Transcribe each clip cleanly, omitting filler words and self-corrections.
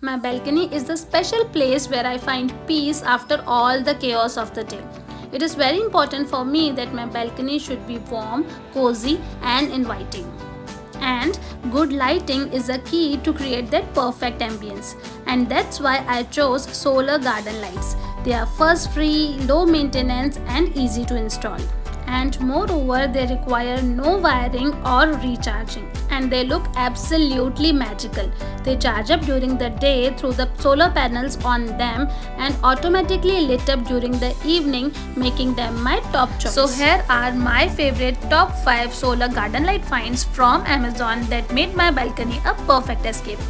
My balcony is the special place where I find peace after all the chaos of the day. It is very important for me that my balcony should be warm, cozy, and inviting. And good lighting is a key to create that perfect ambience. And that's why I chose solar garden lights. They are fuss free, low maintenance, and easy to install. And moreover, they require no wiring or recharging, and they look absolutely magical. They charge up during the day through the solar panels on them and automatically lit up during the evening, making them my top choice. So here are my favorite top 5 solar garden light finds from Amazon that made my balcony a perfect escape.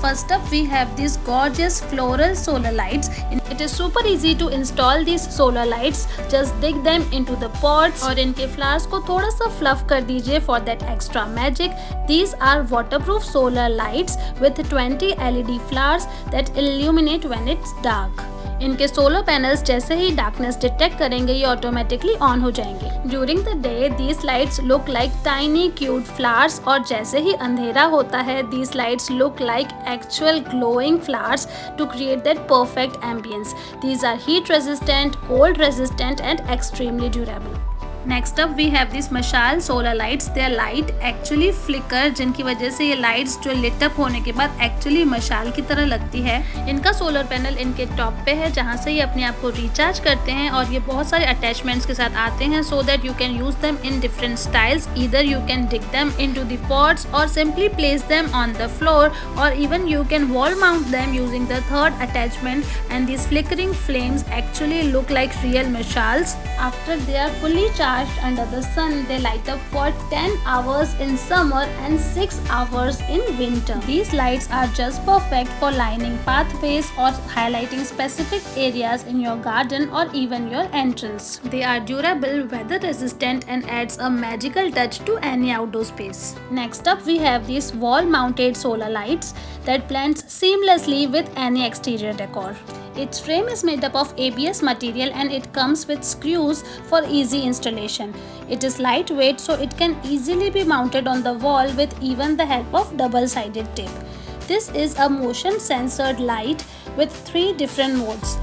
First up, we have these gorgeous floral solar lights. It is super easy to install these solar lights. Just dig them into the pots और इनके flowers को थोड़ा सा fluff कर दीजिए for that extra magic. These are waterproof solar lights with 20 LED flowers that illuminate when it's dark. इनके solar panels जैसे ही darkness detect करेंगे ये ऑटोमेटिकली ऑन हो जाएंगे. During the day these lights look like tiny cute flowers और जैसे ही अंधेरा होता है these lights look like actual glowing flowers to create that perfect ambience. These are heat resistant, cold resistant and extremely durable. Next up we have this मशाल solar lights. They are light actually flicker, जिनकी वजह से ये lights जो lit up होने के बाद actually मशाल की तरह लगती है. इनका सोलर पैनल इनके टॉप पे है जहाँ से ये अपने आप को रिचार्ज करते हैं और ये बहुत सारे अटैचमेंट्स के साथ आते हैं so that you can use them in different styles. Either you can dig them into the pots और simply place them on the floor और even you can wall mount them using the third attachment, and these flickering flames actually look like real mashals. After they are fully charged under the sun, they light up for 10 hours in summer and 6 hours in winter. These lights are just perfect for lining pathways or highlighting specific areas in your garden or even your entrance. They are durable, weather resistant, and adds a magical touch to any outdoor space. Next up, we have these wall mounted solar lights that blends seamlessly with any exterior decor. Its frame is made up of ABS material and it comes with screws for easy installation. It is lightweight so it can easily be mounted on the wall with even the help of double-sided tape. This is a motion sensored light with 3 different modes.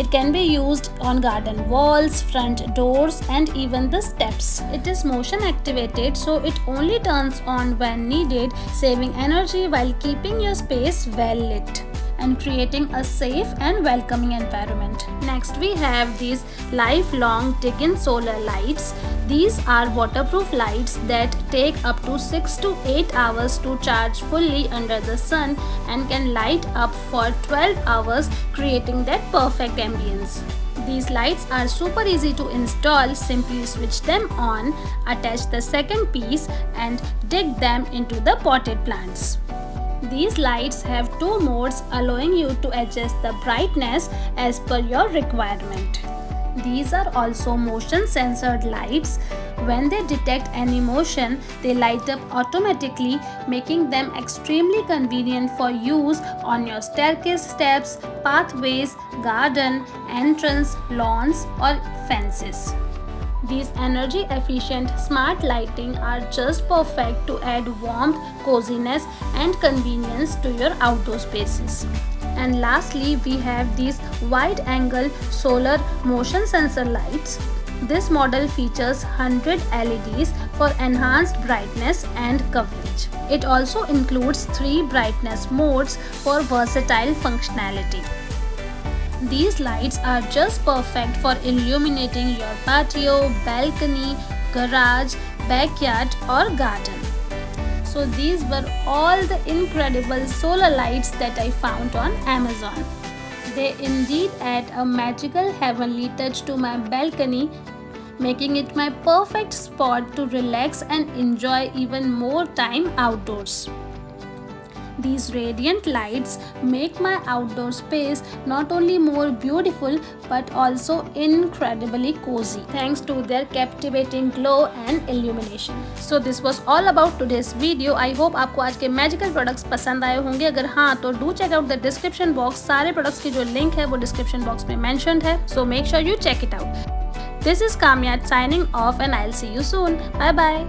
It can be used on garden walls, front doors, and even the steps. It is motion activated so it only turns on when needed, saving energy while keeping your space well lit and creating a safe and welcoming environment. Next we have these lifelong Tikin solar lights. These are waterproof lights that take up to 6 to 8 hours to charge fully under the sun and can light up for 12 hours, creating that perfect ambience. These lights are super easy to install. Simply switch them on, attach the second piece and dig them into the potted plants. These lights have 2 modes allowing you to adjust the brightness as per your requirement. These are also motion sensored lights. When they detect any motion, they light up automatically, making them extremely convenient for use on your staircase steps, pathways, garden, entrance, lawns or fences. These energy efficient smart lighting are just perfect to add warmth, coziness and convenience to your outdoor spaces. And lastly, we have these wide angle solar motion sensor lights. This model features 100 LEDs for enhanced brightness and coverage. It also includes 3 brightness modes for versatile functionality. These lights are just perfect for illuminating your patio, balcony, garage, backyard or garden. So these were all the incredible solar lights that I found on Amazon. They indeed add a magical heavenly touch to my balcony, making it my perfect spot to relax and enjoy even more time outdoors. These radiant lights make my outdoor space not only more beautiful but also incredibly cozy thanks to their captivating glow and illumination. So this was all about today's video. I hope आपको आज के magical products पसंद आए होंगे. अगर हाँ तो do check out the description box. सारे products की जो link है वो description box में mentioned है. So make sure you check it out. This is Kamyat signing off and I'll see you soon. Bye bye.